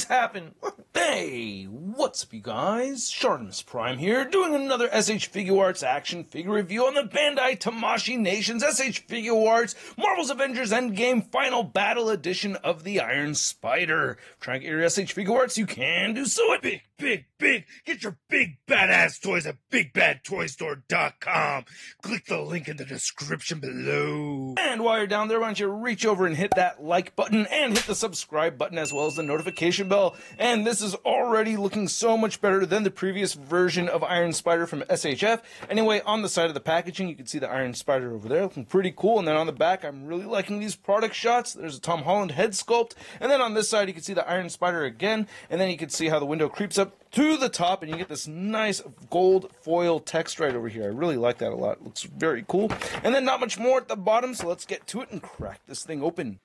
happen. Hey, what's up you guys? ShartimusPrime here, doing another SH Figuarts action figure review on the Bandai Tamashii Nations SH Figuarts Marvel's Avengers Endgame Final Battle Edition of the Iron Spider. Trying to get your SH Figuarts, you can do so at big. Get your big badass toys at BigBadToyStore.com. Click the link in the description below. And while you're down there, why don't you reach over and hit that like button and hit the subscribe button as well as the notification bell. And this is already looking so much better than the previous version of Iron Spider from SHF. Anyway, on the side of the packaging, you can see the Iron Spider over there looking pretty cool. And then on the back, I'm really liking these product shots. There's a Tom Holland head sculpt. And then on this side, you can see the Iron Spider again. And then you can see how the window creeps up to the top, and you get this nice gold foil text right over here. I really like that a lot. It looks very cool. And then not much more at the bottom, so let's get to it and crack this thing open.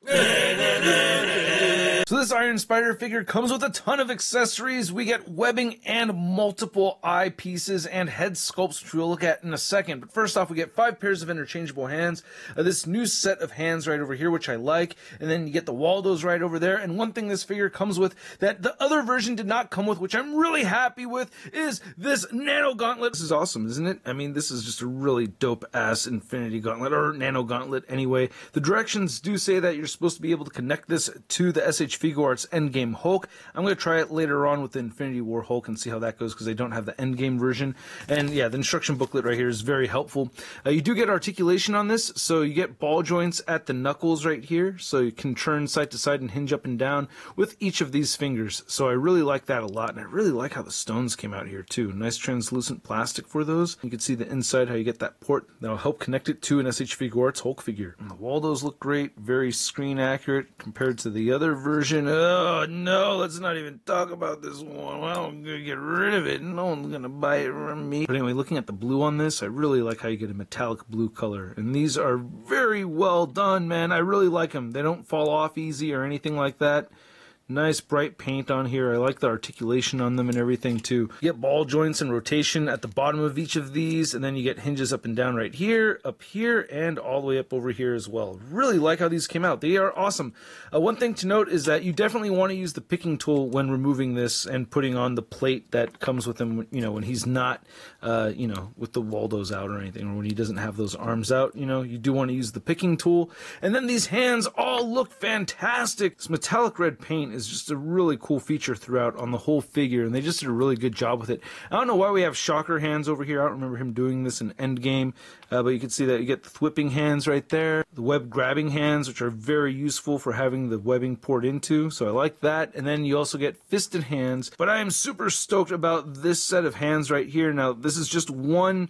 So this Iron Spider figure comes with a ton of accessories. We get webbing and multiple eye pieces and head sculpts, which we'll look at in a second. But first off, we get 5 pairs of interchangeable hands. This new set of hands right over here, which I like. And then you get the Waldos right over there. And one thing this figure comes with that the other version did not come with, which I'm really happy with, is this Nano Gauntlet. This is awesome, isn't it? I mean, this is just a really dope-ass Infinity Gauntlet, or Nano Gauntlet anyway. The directions do say that you're supposed to be able to connect this to the SH Figuarts Endgame Hulk. I'm going to try it later on with the Infinity War Hulk and see how that goes, because I don't have the Endgame version. And yeah, the instruction booklet right here is very helpful. You do get articulation on this, so you get ball joints at the knuckles right here, so you can turn side to side and hinge up and down with each of these fingers. So I really like that a lot, and I really like how the stones came out here too. Nice translucent plastic for those. You can see the inside, how you get that port that'll help connect it to an SH Figuarts Hulk figure. And the Waldos look great, very screen accurate compared to the other version. Oh no, let's not even talk about this one. Well, I'm gonna get rid of it. No one's gonna buy it from me. But anyway, looking at the blue on this, I really like how you get a metallic blue color. And these are very well done, man. I really like them. They don't fall off easy or anything like that. Nice bright paint on here. I like the articulation on them and everything too. You get ball joints and rotation at the bottom of each of these, and then you get hinges up and down right here, up here, and all the way up over here as well. Really like how these came out. They are awesome. One thing to note is that you definitely want to use the picking tool when removing this and putting on the plate that comes with him, you know, when he's not, you know, with the Waldos out or anything, or when he doesn't have those arms out, you know, you do want to use the picking tool. And then these hands all look fantastic. This metallic red paint is just a really cool feature throughout on the whole figure, and they just did a really good job with it. I don't know why we have Shocker hands over here. I don't remember him doing this in Endgame, but you can see that you get the whipping hands right there, the web grabbing hands, which are very useful for having the webbing poured into, so I like that. And then you also get fisted hands, but I am super stoked about this set of hands right here. Now, this is just one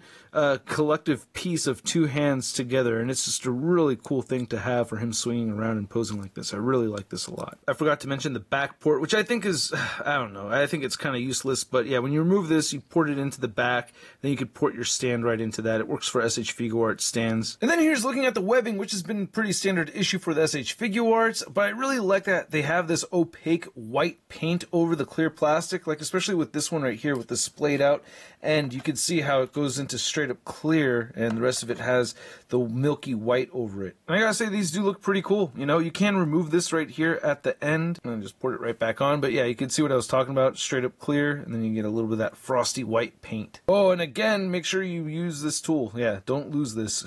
collective piece of 2 hands together, and it's just a really cool thing to have for him swinging around and posing like this. I really like this a lot. I forgot to mention the back port, which I think is, I don't know, I think it's kind of useless, but yeah, when you remove this, you port it into the back, then you could port your stand right into that. It works for SH Figuarts stands. And then here's looking at the webbing, which has been a pretty standard issue for the SH Figuarts, but I really like that they have this opaque white paint over the clear plastic, like especially with this one right here with the splayed out, and you can see how it goes into straight up clear, and the rest of it has the milky white over it. And I gotta say, these do look pretty cool. You know, you can remove this right here at the end, and just port it right back on, but yeah, you can see what I was talking about, straight up clear, and then you get a little bit of that frosty white paint. Oh, and again, make sure you use this tool. Yeah, don't lose this.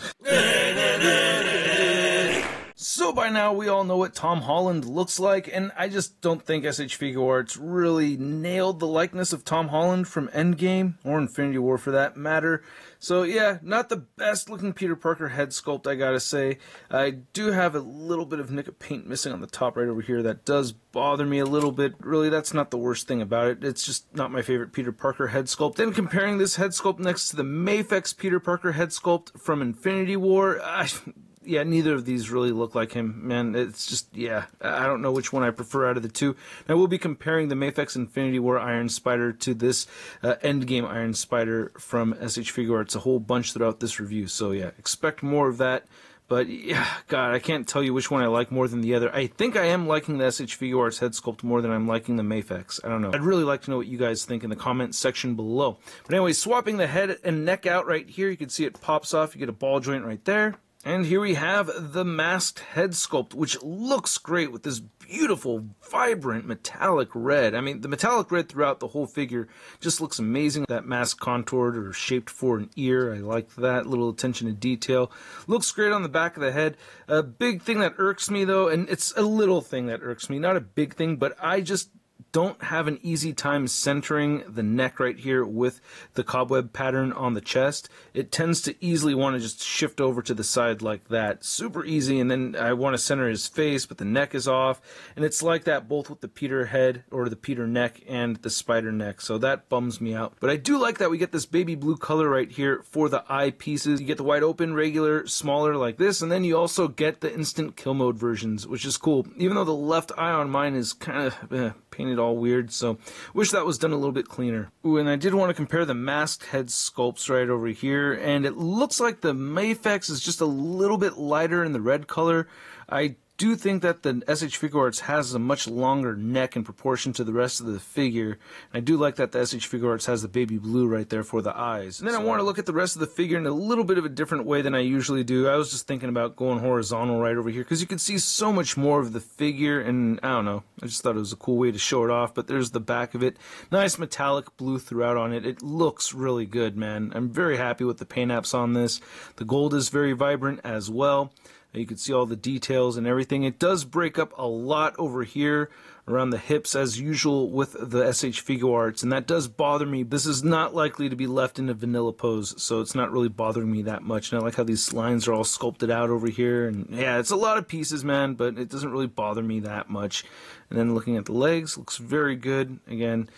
So by now, we all know what Tom Holland looks like, and I just don't think SH Figuarts really nailed the likeness of Tom Holland from Endgame, or Infinity War for that matter. So yeah, not the best looking Peter Parker head sculpt, I gotta say. I do have a little bit of nick of paint missing on the top right over here. That does bother me a little bit. Really, that's not the worst thing about it. It's just not my favorite Peter Parker head sculpt. Then comparing this head sculpt next to the Mafex Peter Parker head sculpt from Infinity War, yeah, neither of these really look like him, man. It's just, yeah, I don't know which one I prefer out of the two. I will be comparing the Mafex Infinity War Iron Spider to this Endgame Iron Spider from SH Figuarts a whole bunch throughout this review. So yeah, expect more of that. But yeah, God, I can't tell you which one I like more than the other. I think I am liking the SH Figuarts head sculpt more than I'm liking the Mafex. I don't know. I'd really like to know what you guys think in the comments section below. But anyway, swapping the head and neck out right here, you can see it pops off. You get a ball joint right there. And here we have the masked head sculpt, which looks great with this beautiful, vibrant, metallic red. I mean, the metallic red throughout the whole figure just looks amazing. That mask contoured or shaped for an ear, I like that. Little attention to detail. Looks great on the back of the head. A big thing that irks me, though, and it's a little thing that irks me, not a big thing, but I just don't have an easy time centering the neck right here with the cobweb pattern on the chest. It tends to easily want to just shift over to the side like that. Super easy, and then I want to center his face, but the neck is off. And it's like that both with the Peter head, or the Peter neck, and the spider neck, so that bums me out. But I do like that we get this baby blue color right here for the eye pieces. You get the wide open, regular, smaller like this, and then you also get the instant kill mode versions, which is cool. Even though the left eye on mine is kind of painted all weird, so wish that was done a little bit cleaner. Ooh, and I did want to compare the masked head sculpts right over here, and it looks like the Mafex is just a little bit lighter in the red color. I do think that the SH Figuarts has a much longer neck in proportion to the rest of the figure. And I do like that the SH Figuarts has the baby blue right there for the eyes. And then I want to look at the rest of the figure in a little bit of a different way than I usually do. I was just thinking about going horizontal right over here because you can see so much more of the figure, and I don't know, I just thought it was a cool way to show it off. But there's the back of it. Nice metallic blue throughout on it. It looks really good, man. I'm very happy with the paint apps on this. The gold is very vibrant as well. You can see all the details and everything. It does break up a lot over here around the hips as usual with the SH Figuarts, and that does bother me. This is not likely to be left in a vanilla pose, so it's not really bothering me that much. And I like how these lines are all sculpted out over here. And yeah, it's a lot of pieces, man, but it doesn't really bother me that much. And then looking at the legs, looks very good. Again,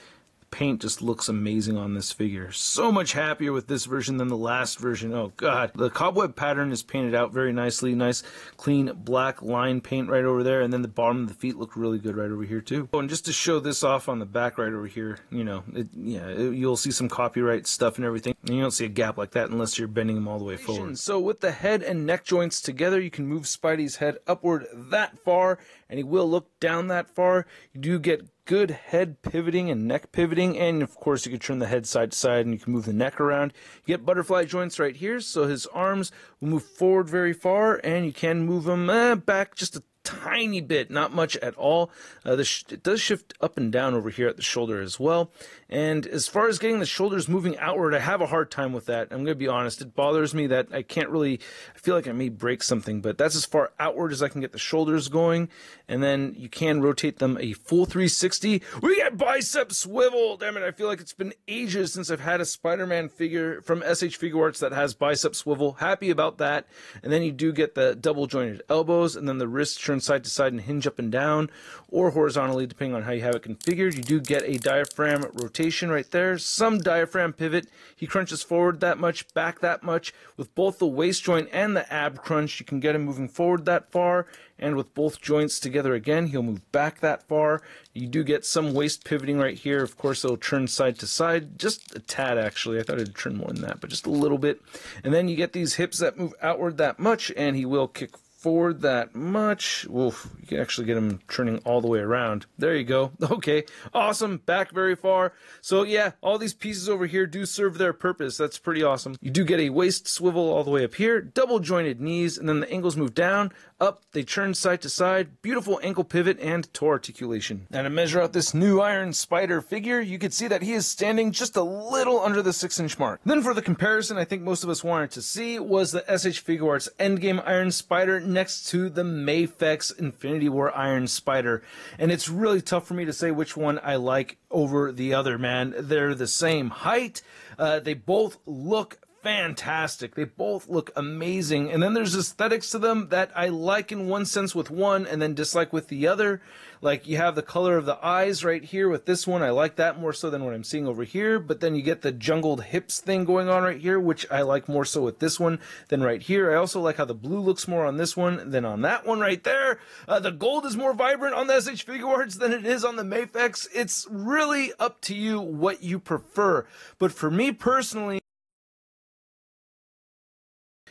paint just looks amazing on this figure. So much happier with this version than the last version. Oh god. The cobweb pattern is painted out very nicely. Nice clean black line paint right over there, and then the bottom of the feet look really good right over here too. Oh, and just to show this off on the back right over here, you know, you'll see some copyright stuff and everything. And you don't see a gap like that unless you're bending them all the way forward. So with the head and neck joints together, you can move Spidey's head upward that far, and he will look down that far. You do get good head pivoting and neck pivoting, and of course you can turn the head side to side and you can move the neck around. You get butterfly joints right here, so his arms will move forward very far, and you can move them back just a tiny bit, not much at all. It does shift up and down over here at the shoulder as well. And as far as getting the shoulders moving outward, I have a hard time with that. I'm going to be honest. It bothers me that I can't really, I feel like I may break something, but that's as far outward as I can get the shoulders going. And then you can rotate them a full 360. We get Bicep Swivel! Damn it, I feel like it's been ages since I've had a Spider-Man figure from SH Figuarts that has Bicep Swivel. Happy about that. And then you do get the double jointed elbows, and then the wrists turn side to side and hinge up and down, or horizontally, depending on how you have it configured. You do get a diaphragm rotation right there, some diaphragm pivot. He crunches forward that much, back that much. With both the waist joint and the ab crunch, you can get him moving forward that far, and with both joints together again, he'll move back that far. You do get some waist pivoting right here. Of course, it'll turn side to side, just a tad actually. I thought it'd turn more than that, but just a little bit. And then you get these hips that move outward that much, and he will kick forward that much. Oof, you can actually get him turning all the way around. There you go. Okay, awesome. Back very far. So yeah, all these pieces over here do serve their purpose. That's pretty awesome. You do get a waist swivel all the way up here, double jointed knees, and then the ankles move down, up, they turn side to side, beautiful ankle pivot and toe articulation. And to measure out this new Iron Spider figure, you can see that he is standing just a little under the 6-inch mark. Then for the comparison I think most of us wanted to see was the SH Figuarts Endgame Iron Spider next to the Mafex Infinity War Iron Spider. And it's really tough for me to say which one I like over the other, man. They're the same height. They both look fantastic. They both look amazing. And then there's aesthetics to them that I like in one sense with one and then dislike with the other. Like you have the color of the eyes right here with this one. I like that more so than what I'm seeing over here. But then you get the jungled hips thing going on right here, which I like more so with this one than right here. I also like how the blue looks more on this one than on that one right there. The gold is more vibrant on the SH Figuarts than it is on the Mafex. It's really up to you what you prefer. But for me personally,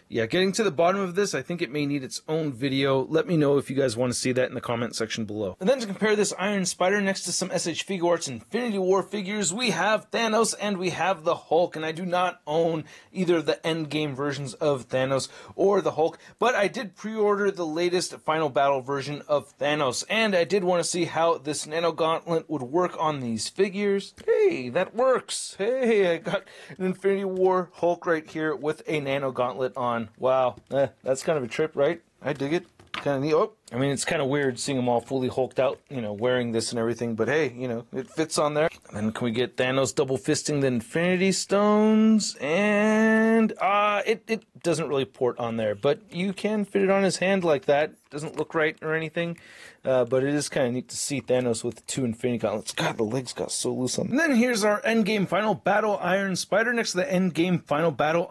yeah, getting to the bottom of this, I think it may need its own video. Let me know if you guys want to see that in the comment section below. And then to compare this Iron Spider next to some SH Figuarts Infinity War figures, we have Thanos and we have the Hulk. And I do not own either the Endgame versions of Thanos or the Hulk, but I did pre-order the latest Final Battle version of Thanos, and I did want to see how this Nano Gauntlet would work on these figures. Hey, that works. Hey, I got an Infinity War Hulk right here with a Nano Gauntlet on. Wow, that's kind of a trip, right? I dig it. Kind of neat. Oh, I mean, it's kind of weird seeing them all fully hulked out, you know, wearing this and everything, but hey, you know, it fits on there. And then can we get Thanos double fisting the Infinity Stones? And it doesn't really port on there, but you can fit it on his hand like that. Doesn't look right or anything, but it is kind of neat to see Thanos with 2 Infinity Gauntlets. God, the legs got so loose on them. And then here's our Endgame Final Battle Iron Spider next to the Endgame Final Battle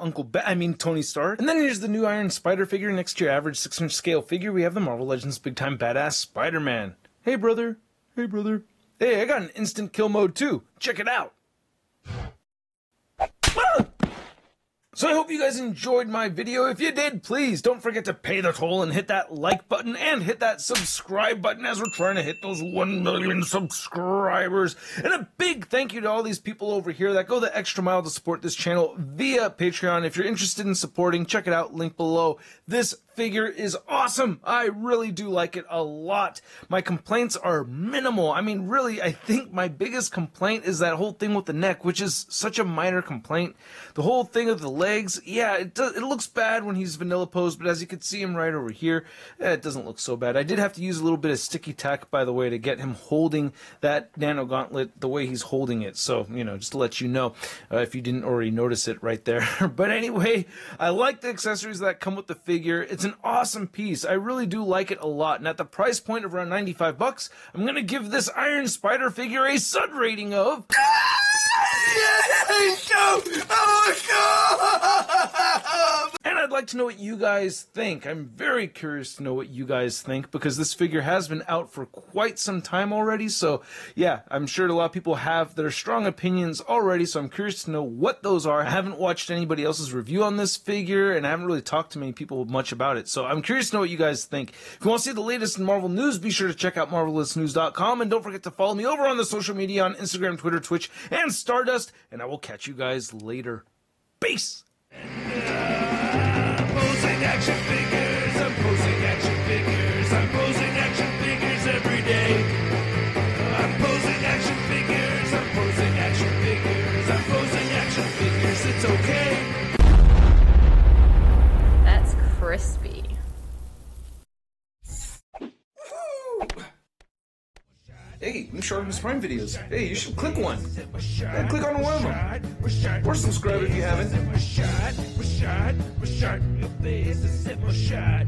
Tony Stark. And then here's the new Iron Spider figure next to your average 6-inch scale figure. We have the Marvel Legends Big Time Badass Spider-Man. Hey, brother. Hey, brother. Hey, I got an instant kill mode too. Check it out. So I hope you guys enjoyed my video. If you did, please don't forget to pay the toll and hit that like button and hit that subscribe button as we're trying to hit those 1 million subscribers. And a big thank you to all these people over here that go the extra mile to support this channel via Patreon. If you're interested in supporting, check it out, link below. This figure is awesome. I really do like it a lot. My complaints are minimal. I mean, really, I think my biggest complaint is that whole thing with the neck, which is such a minor complaint. The whole thing of the legs, yeah, it looks bad when he's vanilla posed, but as you can see him right over here, it doesn't look so bad. I did have to use a little bit of sticky tack, by the way, to get him holding that Nano Gauntlet the way he's holding it. So, you know, just to let you know, if you didn't already notice it right there. But anyway, I like the accessories that come with the figure. It's an awesome piece. I really do like it a lot. And at the price point of around 95 bucks, I'm going to give this Iron Spider figure a SUD rating of... And I'd like to know what you guys think. I'm very curious to know what you guys think, because this figure has been out for quite some time already. So yeah, I'm sure a lot of people have their strong opinions already, so I'm curious to know what those are. I haven't watched anybody else's review on this figure, and I haven't really talked to many people much about it. So I'm curious to know what you guys think. If you want to see the latest in Marvel news, be sure to check out MarvelousNews.com, and don't forget to follow me over on the social media on Instagram, Twitter, Twitch, and Stardust, and I will catch you guys later. Peace! Posing action figures, I'm posing action figures, I'm posing action figures every day. I'm posing action figures, I'm posing action figures, I'm posing action figures, it's okay. That's crispy. Hey, new ShartimusPrime videos. Hey, you should click one. Yeah, click on one of them. Or subscribe if you haven't. Your face is shot.